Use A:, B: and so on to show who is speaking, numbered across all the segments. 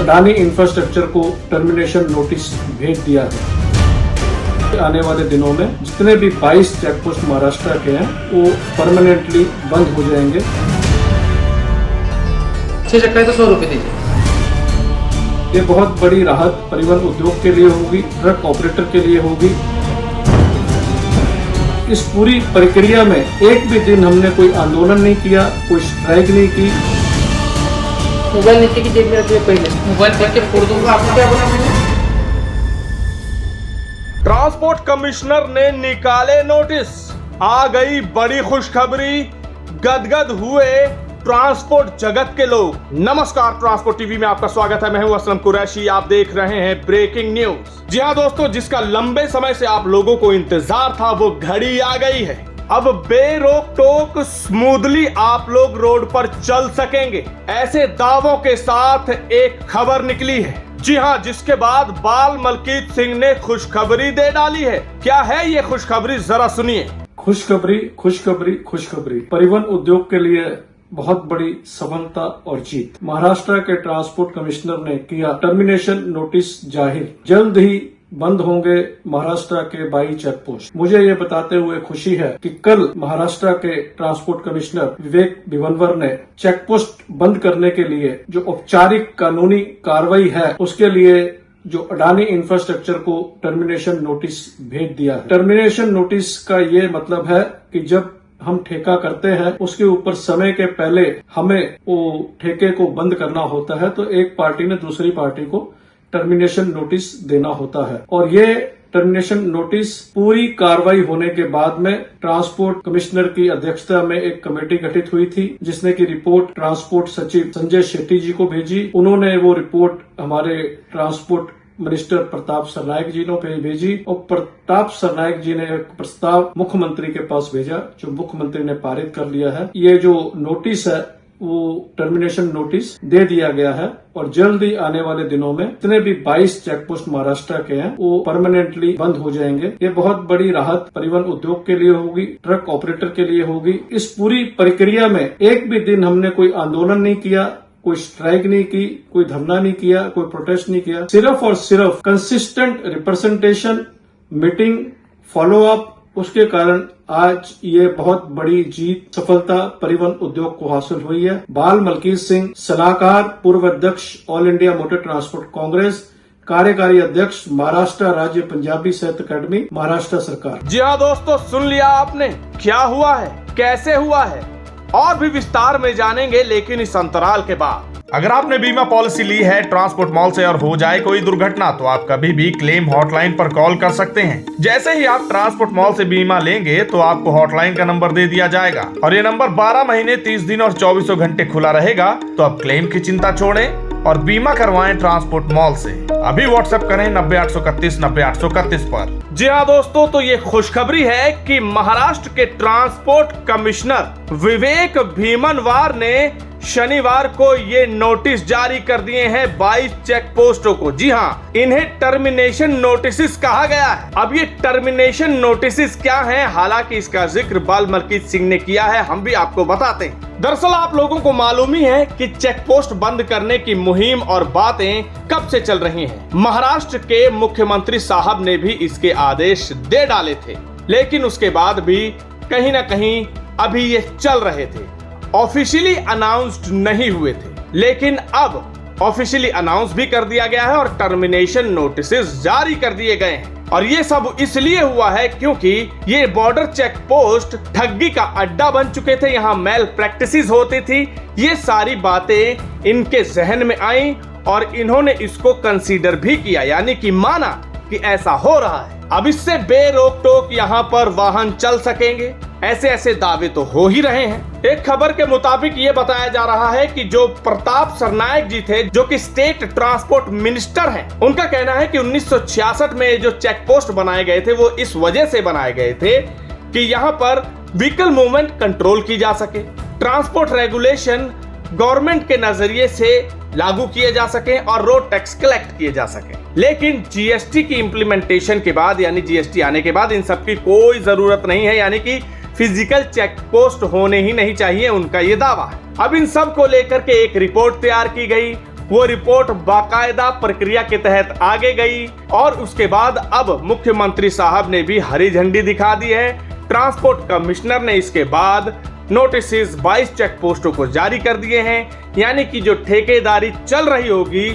A: Adani infrastructure को termination notice भेज दिया है। आने वाले दिनों में जितने भी 22 चेकपोस्ट महाराष्ट्र के हैं वो परमानेंटली बंद हो जाएंगे।
B: 6 चक्का है तो 100 रुपए दीजिए।
A: ये बहुत बड़ी राहत परिवहन उद्योग के लिए होगी, ट्रक ऑपरेटर के लिए होगी। इस पूरी प्रक्रिया में एक भी दिन हमने कोई आंदोलन नहीं किया, कोई स्ट्राइक नहीं की।
B: मोबाइल नीचे की जेब में रखिए, पहले मोबाइल फेंक के फोड़ दूंगा। आपको क्या बोला मैंने?
C: ट्रांसपोर्ट कमिश्नर ने निकाले नोटिस। आ गई बड़ी खुशखबरी, गदगद हुए ट्रांसपोर्ट जगत के लोग। नमस्कार, ट्रांसपोर्ट टीवी में आपका स्वागत है। मैं हूं असलम कुरैशी, आप देख रहे हैं ब्रेकिंग न्यूज। जी हां दोस्तों, जिसका लंबे समय से आप लोगों को इंतजार था वो घड़ी आ गई है। अब बेरोक टोक स्मूथली आप लोग रोड पर चल सकेंगे, ऐसे दावों के साथ एक खबर निकली है। जी हां, जिसके बाद बाल मलकीत सिंह ने खुशखबरी दे डाली है। क्या है ये खुशखबरी, जरा सुनिए।
A: खुशखबरी, खुशखबरी, खुशखबरी। परिवहन उद्योग के लिए बहुत बड़ी सफलता और जीत। महाराष्ट्र के ट्रांसपोर्ट कमिश्नर ने किया टर्मिनेशन नोटिस जाहिर। जल्द ही बंद होंगे महाराष्ट्र के 22 चेकपोस्ट। मुझे ये बताते हुए खुशी है कि कल महाराष्ट्र के ट्रांसपोर्ट कमिश्नर विवेक भिवनवर ने चेकपोस्ट बंद करने के लिए जो औपचारिक कानूनी कार्रवाई है उसके लिए जो अडानी इंफ्रास्ट्रक्चर को टर्मिनेशन नोटिस भेज दिया है। टर्मिनेशन नोटिस का ये मतलब है कि जब हम ठेका करते हैं उसके ऊपर समय के पहले हमें वो ठेके को बंद करना होता है, तो एक पार्टी ने दूसरी पार्टी को टर्मिनेशन नोटिस देना होता है। और ये टर्मिनेशन नोटिस पूरी कार्रवाई होने के बाद में ट्रांसपोर्ट कमिश्नर की अध्यक्षता में एक कमेटी गठित हुई थी, जिसने की रिपोर्ट ट्रांसपोर्ट सचिव संजय शेट्टी जी को भेजी। उन्होंने वो रिपोर्ट हमारे ट्रांसपोर्ट मिनिस्टर प्रताप सरनायक जी ने भेजी और प्रताप सरनायक जी ने एक प्रस्ताव मुख्यमंत्री के पास भेजा, जो मुख्यमंत्री ने पारित कर लिया है। ये जो नोटिस है वो टर्मिनेशन नोटिस दे दिया गया है और जल्द ही आने वाले दिनों में जितने भी 22 चेकपोस्ट महाराष्ट्र के हैं वो परमानेंटली बंद हो जाएंगे। ये बहुत बड़ी राहत परिवहन उद्योग के लिए होगी, ट्रक ऑपरेटर के लिए होगी। इस पूरी प्रक्रिया में एक भी दिन हमने कोई आंदोलन नहीं किया, कोई स्ट्राइक नहीं की, कोई धरना नहीं किया, कोई प्रोटेस्ट नहीं किया। सिर्फ और सिर्फ consistent representation, meeting, follow up, उसके कारण आज ये बहुत बड़ी जीत, सफलता परिवहन उद्योग को हासिल हुई है। बाल मलकीत सिंह, सलाहकार, पूर्व अध्यक्ष all India motor transport Congress, कार्यकारी अध्यक्ष महाराष्ट्र राज्य पंजाबी साहित्य अकादमी, महाराष्ट्र सरकार।
C: जी हाँ दोस्तों, सुन लिया आपने। क्या हुआ है, कैसे हुआ है, और भी विस्तार में जानेंगे, लेकिन इस अंतराल के बाद। अगर आपने बीमा पॉलिसी ली है ट्रांसपोर्ट मॉल से और हो जाए कोई दुर्घटना, तो आप कभी भी क्लेम हॉटलाइन पर कॉल कर सकते हैं। जैसे ही आप ट्रांसपोर्ट मॉल से बीमा लेंगे तो आपको हॉटलाइन का नंबर दे दिया जाएगा और ये नंबर 12 महीने 30 दिन और 24 घंटे खुला रहेगा। तो अब क्लेम की चिंता छोड़ें और बीमा करवाएं ट्रांसपोर्ट मॉल से। अभी व्हाट्सएप करें 90 831 90 831 पर। जी हाँ दोस्तों, तो ये खुशखबरी है कि महाराष्ट्र के ट्रांसपोर्ट कमिश्नर विवेक भीमनवार ने शनिवार को ये नोटिस जारी कर दिए हैं 22 चेक पोस्टों को। जी हाँ, इन्हें टर्मिनेशन नोटिस कहा गया है। अब ये टर्मिनेशन नोटिस क्या हैं, हालांकि इसका जिक्र बाल मलकीत सिंह ने किया है, हम भी आपको बताते हैं। दरअसल आप लोगों को मालूम ही है कि चेक पोस्ट बंद करने की मुहिम और बातें कब से चल रही हैं। महाराष्ट्र के मुख्यमंत्री साहब ने भी इसके आदेश दे डाले थे, लेकिन उसके बाद भी कहीं ना कहीं अभी ये चल रहे थे, ऑफिशियली अनाउंस्ड नहीं हुए थे। लेकिन अब ऑफिशियली अनाउंस भी कर दिया गया है और टर्मिनेशन नोटिस जारी कर दिए गए हैं। और ये सब इसलिए हुआ है क्योंकि ये बॉर्डर चेक पोस्ट ठगी का अड्डा बन चुके थे, यहाँ मेल प्रैक्टिसेस होती थी। ये सारी बातें इनके जहन में आई और इन्होंने इसको कंसीडर भी किया, यानी कि माना कि ऐसा हो रहा है। अब इससे बेरोक टोक यहाँ पर वाहन चल सकेंगे, ऐसे दावे तो हो ही रहे हैं। एक खबर के मुताबिक ये बताया जा रहा है कि जो प्रताप सरनायक जी थे, जो कि स्टेट ट्रांसपोर्ट मिनिस्टर हैं, उनका कहना है कि 1966 में जो चेक पोस्ट बनाए गए थे वो इस वजह से बनाए गए थे कि यहाँ पर व्हीकल मूवमेंट कंट्रोल की जा सके, ट्रांसपोर्ट रेगुलेशन गवर्नमेंट के नजरिए से लागू किए जा सके और रोड टैक्स कलेक्ट किए जा सके। लेकिन जीएसटी की इंप्लीमेंटेशन के बाद, यानी जीएसटी आने के बाद, इन सब की कोई जरूरत नहीं है, यानी कि फिजिकल चेक पोस्ट होने ही नहीं चाहिए, उनका ये दावा है। अब इन सब को लेकर के एक रिपोर्ट तैयार की गई वो रिपोर्ट बाकायदा प्रक्रिया के तहत आगे गई और उसके बाद अब मुख्यमंत्री साहब ने भी हरी झंडी दिखा दी है। ट्रांसपोर्ट कमिश्नर ने इसके बाद नोटिस 22 चेक पोस्टों को जारी कर दिए हैं, यानी कि जो ठेकेदारी चल रही होगी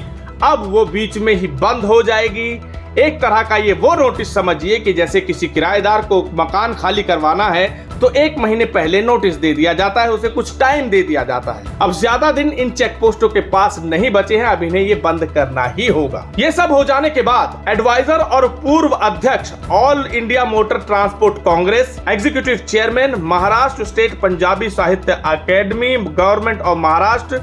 C: अब वो बीच में ही बंद हो जाएगी। एक तरह का ये वो नोटिस समझिए कि जैसे किसी किराएदार को मकान खाली करवाना है तो 1 महीने पहले नोटिस दे दिया जाता है, उसे कुछ टाइम दे दिया जाता है। अब ज्यादा दिन इन चेक पोस्टों के पास नहीं बचे हैं, अब इन्हें ये बंद करना ही होगा। ये सब हो जाने के बाद एडवाइजर और पूर्व अध्यक्ष all India motor transport Congress, executive chairman Maharashtra state Punjabi साहित्य अकेडमी गवर्नमेंट ऑफ महाराष्ट्र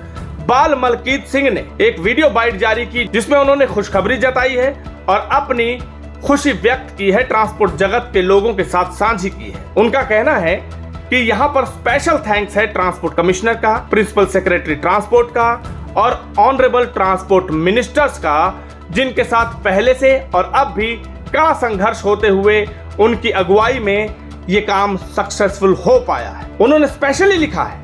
C: बाल मलकीत सिंह ने एक वीडियो बाइट जारी की जिसमें उन्होंने खुशखबरी जताई है और अपनी खुशी व्यक्त की है, ट्रांसपोर्ट जगत के लोगों के साथ साझी की है। उनका कहना है कि यहाँ पर स्पेशल थैंक्स है ट्रांसपोर्ट कमिश्नर का, प्रिंसिपल सेक्रेटरी ट्रांसपोर्ट का और ऑनरेबल ट्रांसपोर्ट मिनिस्टर्स का, जिनके साथ पहले से और अब भी कड़ा संघर्ष होते हुए उनकी अगुवाई में ये काम सक्सेसफुल हो पाया है। उन्होंने स्पेशली लिखा है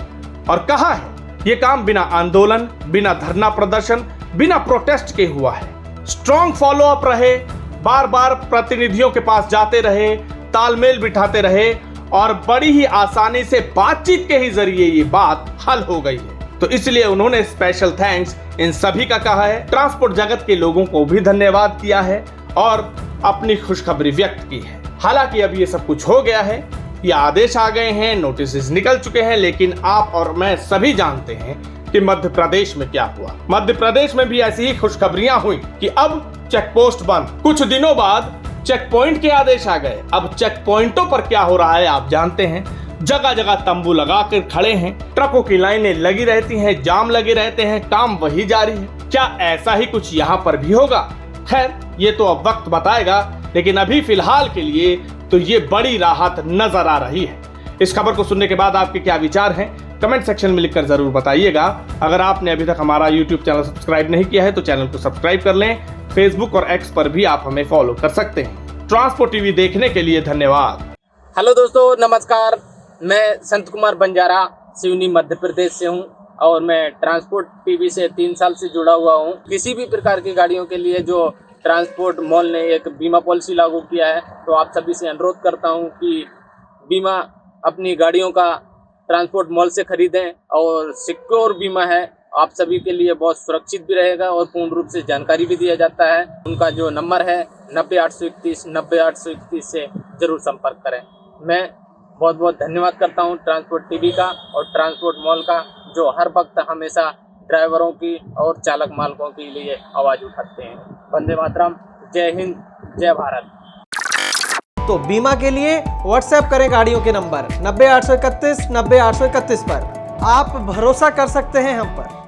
C: और कहा है ये काम बिना आंदोलन, बिना धरना प्रदर्शन, बिना प्रोटेस्ट के हुआ है। स्ट्रॉन्ग फॉलो अप रहे, बार बार प्रतिनिधियों के पास जाते रहे, तालमेल बिठाते रहे और बड़ी ही आसानी से बातचीत के ही जरिए ये बात हल हो गई है। तो इसलिए उन्होंने स्पेशल थैंक्स इन सभी का कहा है, ट्रांसपोर्ट जगत के लोगों को भी धन्यवाद किया है और अपनी खुशखबरी व्यक्त की है। हालांकि अब ये सब कुछ हो गया है, ये आदेश आ गए हैं, नोटिस निकल चुके हैं, लेकिन आप और मैं सभी जानते हैं कि मध्य प्रदेश में क्या हुआ। मध्य प्रदेश में भी ऐसी ही खुशखबरियां हुई कि अब चेक पोस्ट बंद। कुछ दिनों बाद चेक पॉइंट के आदेश आ गए। अब चेक पॉइंटों पर क्या हो रहा है आप जानते हैं, जगह जगह तंबू लगाकर खड़े हैं, ट्रकों की लाइनें लगी रहती हैं, जाम लगे रहते हैं, काम वही जारी है। क्या ऐसा ही कुछ यहाँ पर भी होगा? खैर ये तो अब वक्त बताएगा, लेकिन अभी फिलहाल के लिए तो ये बड़ी राहत नजर आ रही है। इस खबर को सुनने के बाद आपके क्या विचार हैं कमेंट सेक्शन में लिखकर जरूर बताइएगा। अगर आपने अभी तक हमारा YouTube चैनल सब्सक्राइब नहीं किया है तो चैनल को सब्सक्राइब कर लें। फेसबुक और एक्स पर भी आप हमें फॉलो कर सकते हैं। ट्रांसपोर्ट टीवी देखने के लिए धन्यवाद।
B: हेलो दोस्तों, नमस्कार। मैं संत कुमार बंजारा सिवनी मध्य प्रदेश से हूं और मैं ट्रांसपोर्ट टीवी से 3 साल से जुड़ा हुआ हूं। किसी भी प्रकार की गाड़ियों के लिए जो ट्रांसपोर्ट मॉल ने एक बीमा पॉलिसी लागू किया है, तो आप सभी से अनुरोध करता हूं कि बीमा अपनी गाड़ियों का ट्रांसपोर्ट मॉल से खरीदें और सिक्योर बीमा है, आप सभी के लिए बहुत सुरक्षित भी रहेगा और पूर्ण रूप से जानकारी भी दिया जाता है। उनका जो नंबर है 90 831 90 831 से जरूर संपर्क करें। मैं बहुत बहुत धन्यवाद करता हूं ट्रांसपोर्ट टीवी का और ट्रांसपोर्ट मॉल का, जो हर वक्त हमेशा ड्राइवरों की और चालक मालकों के लिए आवाज़ उठाते हैं। वंदे मातरम, जय हिंद, जय भारत।
D: तो बीमा के लिए व्हाट्सएप करें गाड़ियों के नंबर 90 831 90 831 पर। आप भरोसा कर सकते हैं हम पर।